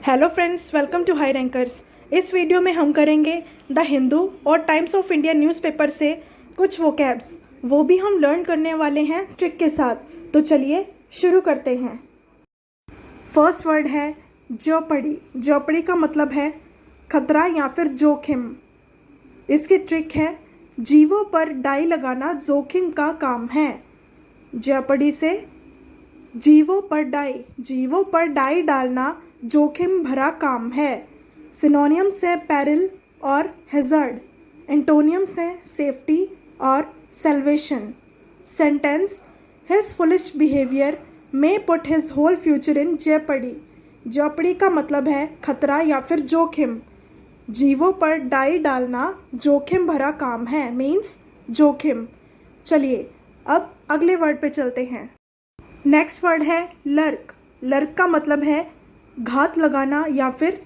Hello friends, welcome to high rankers. इस video में हम करेंगे द हिंदू और टाइम्स ऑफ इंडिया न्यूज़पेपर से कुछ वोकैब्स, वो भी हम लर्न करने वाले हैं ट्रिक के साथ। तो चलिए शुरू करते हैं। फर्स्ट वर्ड है जोपड़ी। जोपड़ी का मतलब है खतरा या फिर जोखिम। इसकी ट्रिक है जीवों पर डाई लगाना जोखिम का काम है। जोपड़ी से जीवों पर डाई डालना जोखिम भरा काम है। सिनोनियम से पेरिल और हैज़र्ड। एंटोनियम से सेफ्टी और salvation. Sentence his foolish behaviour may put his whole future in jeopardy. Jeopardy का मतलब है खतरा या फिर जोखिम। जीवों पर डाई डालना जोखिम भरा काम है, मीन्स जोखिम। चलिए अब अगले वर्ड पे चलते हैं। नेक्स्ट वर्ड है लर्क। लर्क का मतलब है घात लगाना या फिर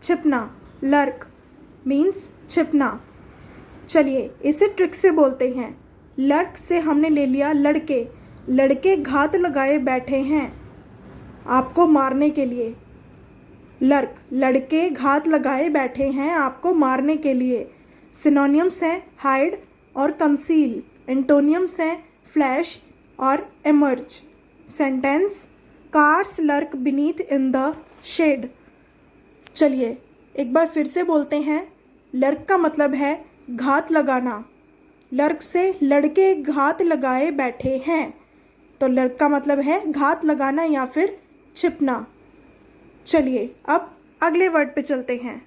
छिपना। Lurk means छिपना। चलिए इसे ट्रिक से बोलते हैं। लर्क से हमने ले लिया लड़के। लड़के घात लगाए बैठे हैं आपको मारने के लिए। लर्क, लड़के घात लगाए बैठे हैं आपको मारने के लिए। सिनोनियम्स हैं हाइड और कंसील। एंटोनियम्स हैं फ्लैश और emerge. Sentence cars lurk beneath in the shade. चलिए एक बार फिर से बोलते हैं। लर्क का मतलब है घात लगाना। लर्क से लड़के घात लगाए बैठे हैं, तो लर्क का मतलब है घात लगाना या फिर छिपना। चलिए अब अगले वर्ड पे चलते हैं।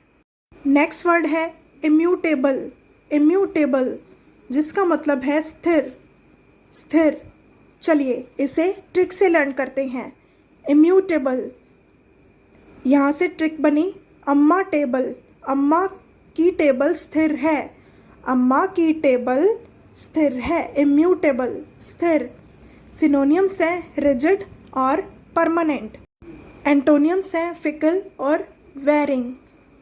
नेक्स्ट वर्ड है इम्यूटेबल। इम्यूटेबल जिसका मतलब है स्थिर। स्थिर। चलिए इसे ट्रिक से लर्न करते हैं। इम्यूटेबल, यहाँ से ट्रिक बनी अम्मा टेबल। अम्मा की टेबल स्थिर है। अम्मा की टेबल स्थिर है। इम्यूटेबल स्थिर। सिनोनियम्स हैं रिजिड और परमानेंट। एंटोनियम्स हैं फिकल और veering.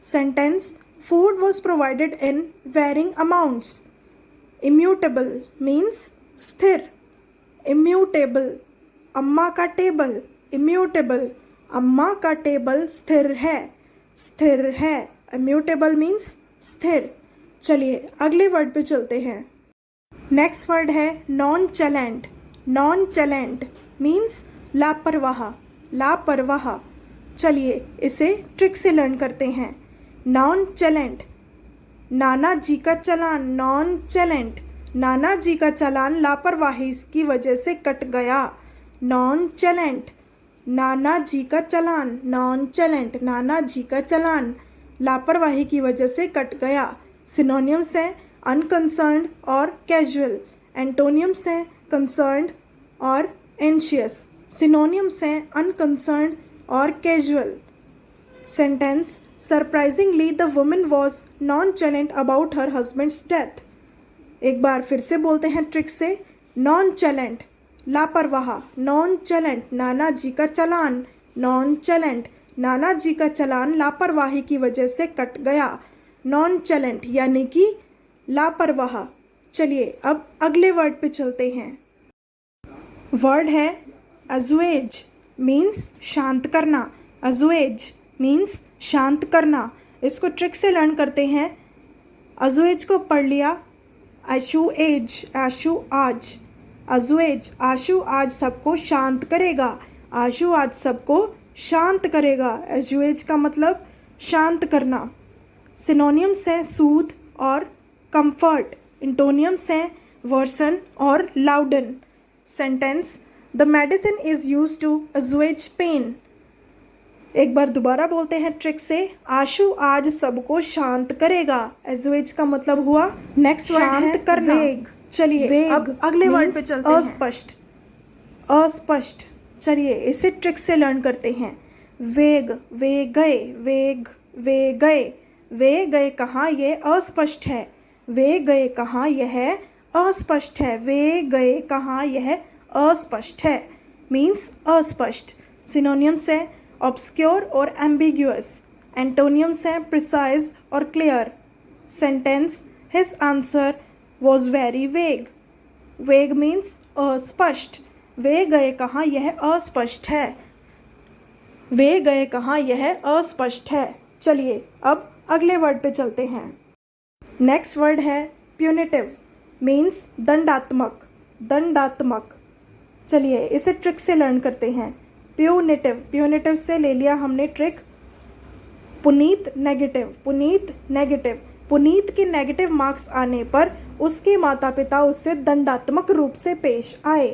Sentence food was provided in veering amounts. Immutable means स्थिर। इम्यूटेबल अम्मा का टेबल। इम्यूटेबल अम्मा का टेबल स्थिर है। स्थिर है। इम्यूटेबल मीन्स स्थिर। चलिए अगले वर्ड पे चलते हैं। नेक्स्ट वर्ड है नॉन चैलेंट। नॉन चैलेंट मीन्स लापरवाह। लापरवाह। चलिए इसे ट्रिक से लर्न करते हैं। नॉन चैलेंट, नाना जी का चालान। नॉन चैलेंट, नाना जी का चालान लापरवाही की वजह से कट गया। नॉन चैलेंट, नाना जी का चालान। नॉन चैलेंट, नाना जी का चालान लापरवाही की वजह से कट गया। सिनोनियम्स हैं अनकंसर्न्ड और कैजुअल। एंटोनियम्स हैं कंसर्न्ड और एंशियस। सिनोनियम्स हैं अनकंसर्न्ड और casual. Sentence surprisingly the woman was nonchalant about her husband's death. एक बार फिर से बोलते हैं ट्रिक से। नॉन चैलेंट लापरवाह। नॉन चैलेंट नाना जी का चालान। नॉन चैलेंट, नाना जी का चालान लापरवाही की वजह से कट गया। नॉन चैलेंट यानी कि लापरवाह। चलिए अब अगले वर्ड पे चलते हैं। वर्ड है अजुएज, मीन्स शांत करना। अजुएज मीन्स शांत करना। इसको ट्रिक से लर्न करते हैं। अजुएज को पढ़ लिया आशु एज। आशु आज। अजुएज आशु आज सबको शांत करेगा। आशु आज सबको शांत करेगा। अजुएज का मतलब शांत करना। सिनोनियम्स हैं सूद और कंफर्ट। एंटोनियम्स हैं वर्सन और लाउडन। Sentence the medicine is used to assuage pain. एक बार दोबारा बोलते हैं ट्रिक से। आशु आज सबको शांत करेगा। अजुएज का मतलब हुआ नेक्स्ट शांत करना। वेग। चलिए अब अगले वर्ड पे चलते हैं। अस्पष्ट। अस्पष्ट। चलिए इसे ट्रिक से लर्न करते हैं। वेग, वे गए। वेग, वे गए। वे गए कहाँ, ये अस्पष्ट है। वे गए कहाँ, यह अस्पष्ट है। वे गए कहाँ, यह अस्पष्ट है, मीन्स अस्पष्ट। सिनोनियम्स हैं ऑब्सक्योर और एम्बिग्यूअस। एंटोनियम्स हैं प्रिसाइज और clear. Sentence his answer was very vague. वेग मीन्स अस्पष्ट। वे गए कहाँ, यह अस्पष्ट है। वे गए कहाँ यह अस्पष्ट है। चलिए अब अगले वर्ड पे चलते हैं। नेक्स्ट वर्ड है प्यूनिटिव, मीन्स दंडात्मक। दंडात्मक। चलिए इसे ट्रिक से लर्न करते हैं। प्यूनिटिव, प्यूनिटिव से ले लिया हमने trick. Puneet negative, Puneet negative. Puneet के नेगेटिव मार्क्स आने पर उसके माता पिता उससे दंडात्मक रूप से पेश आए।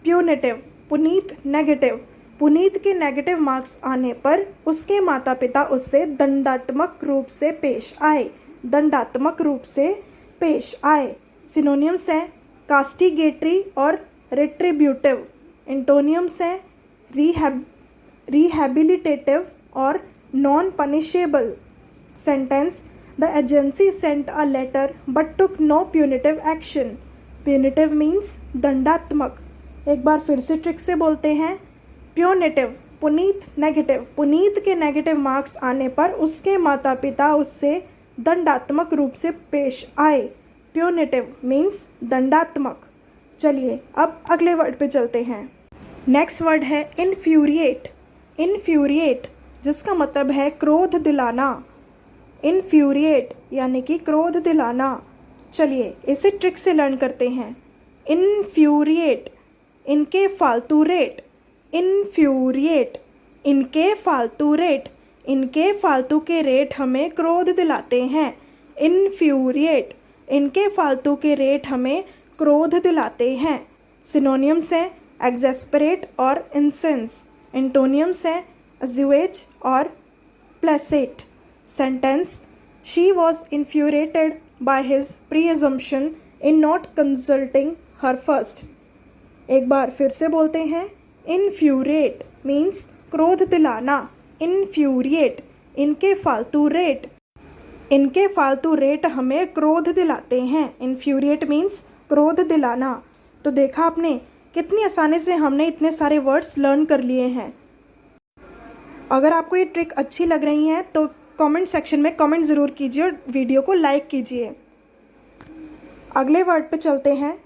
Punitive, Puneet negative. पुनीत के नेगेटिव मार्क्स आने पर उसके माता पिता उससे दंडात्मक रूप से पेश आए। दंडात्मक रूप से पेश आए। सिनोनियम्स हैं कास्टिगेटरी और रिट्रीब्यूटिव। एंटोनियम्स हैं रिहैबिलिटेटिव और non punishable. Sentence, the agency sent a letter but took no punitive action. Punitive means दंडात्मक। एक बार फिर से ट्रिक से बोलते हैं। Punitive, Puneet negative. पुनीत के नेगेटिव मार्क्स आने पर उसके माता पिता उससे दंडात्मक रूप से पेश आए। प्यूनिटिव मीन्स दंडात्मक। चलिए अब अगले वर्ड पे चलते हैं। नेक्स्ट वर्ड है इन्फ्यूरिएट। इन्फ्यूरिएट जिसका मतलब है क्रोध दिलाना। इन्फ्यूरिएट यानी कि क्रोध दिलाना। चलिए इसे ट्रिक से लर्न करते हैं। इन्फ्यूरिएट, इनके फालतू रेट। इन्फ्यूरिएट, इनके फालतू रेट। इनके फालतू के रेट हमें क्रोध दिलाते हैं। इन्फ्यूरिएट, इनके फालतू के रेट हमें क्रोध दिलाते हैं। सिनोनियम्स हैं एक्सेस्परेट और इंसेंस। एंटोनियम्स हैं अज्यूएज और placate. Sentence, she was infuriated by his presumption in not consulting her first. एक बार फिर से बोलते हैं। इन्फ्यूरिएट मीन्स क्रोध दिलाना। इन्फ्यूरिएट, इनके फालतू रेट। इनके फालतू रेट हमें क्रोध दिलाते हैं। इन्फ्यूरिएट मीन्स क्रोध दिलाना। तो देखा आपने कितनी आसानी से हमने इतने सारे वर्ड्स लर्न कर लिए हैं। अगर आपको ये ट्रिक अच्छी लग रही है तो कमेंट सेक्शन में कमेंट ज़रूर कीजिए और वीडियो को लाइक कीजिए। अगले वर्ड पे चलते हैं।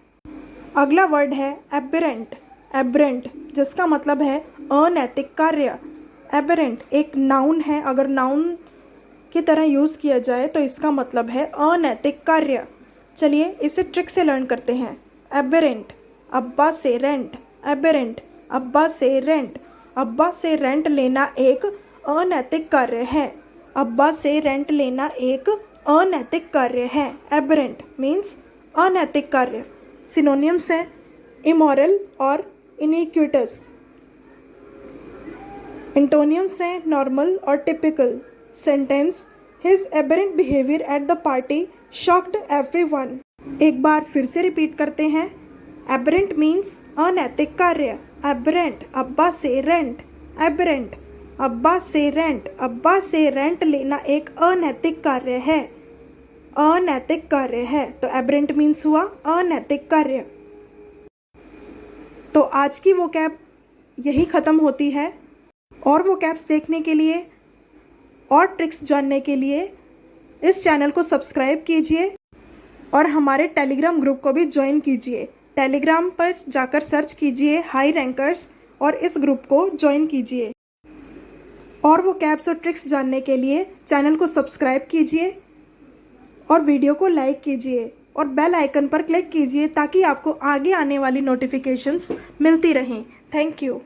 अगला वर्ड है एबरेंट। एबरेंट जिसका मतलब है अनैतिक कार्य। एबरेंट एक नाउन है। अगर नाउन की तरह यूज़ किया जाए तो इसका मतलब है अनैतिक कार्य। चलिए इसे ट्रिक से लर्न करते हैं। एबरेंट, अब्बा से रेंट। एबरेंट, अब्बा से रेंट। अब्बा से रेंट लेना एक अनैतिक कार्य है। अब्बा से रेंट लेना एक अनैतिक कार्य है। एबरेंट मीन्स अनैतिक कार्य। सिनोनियम्स हैं इमोरल और इनिक्विटस। एंटोनियम्स हैं नॉर्मल और typical. Sentence, his aberrant behaviour at the party shocked everyone. एक बार फिर से रिपीट करते हैं। एबरेंट मीन्स अनैतिक कार्य। एबरेंट, अब्बा से रेंट। एबरेंट, अब्बा से रेंट। अब्बा से रेंट लेना एक अनैतिक कार्य है। अनैतिक कार्य है। तो एबरेंट मीन्स हुआ अनैतिक कार्य। तो आज की वोकैब यही ख़त्म होती है। और वोकैब्स देखने के लिए और ट्रिक्स जानने के लिए इस चैनल को सब्सक्राइब कीजिए और हमारे टेलीग्राम ग्रुप को भी ज्वाइन कीजिए। टेलीग्राम पर जाकर सर्च कीजिए हाई रैंकर्स और इस ग्रुप को ज्वाइन कीजिए। और वोकैब्स और ट्रिक्स जानने के लिए चैनल को सब्सक्राइब कीजिए और वीडियो को लाइक कीजिए और बेल आइकन पर क्लिक कीजिए ताकि आपको आगे आने वाली नोटिफिकेशंस मिलती रहें। Thank you.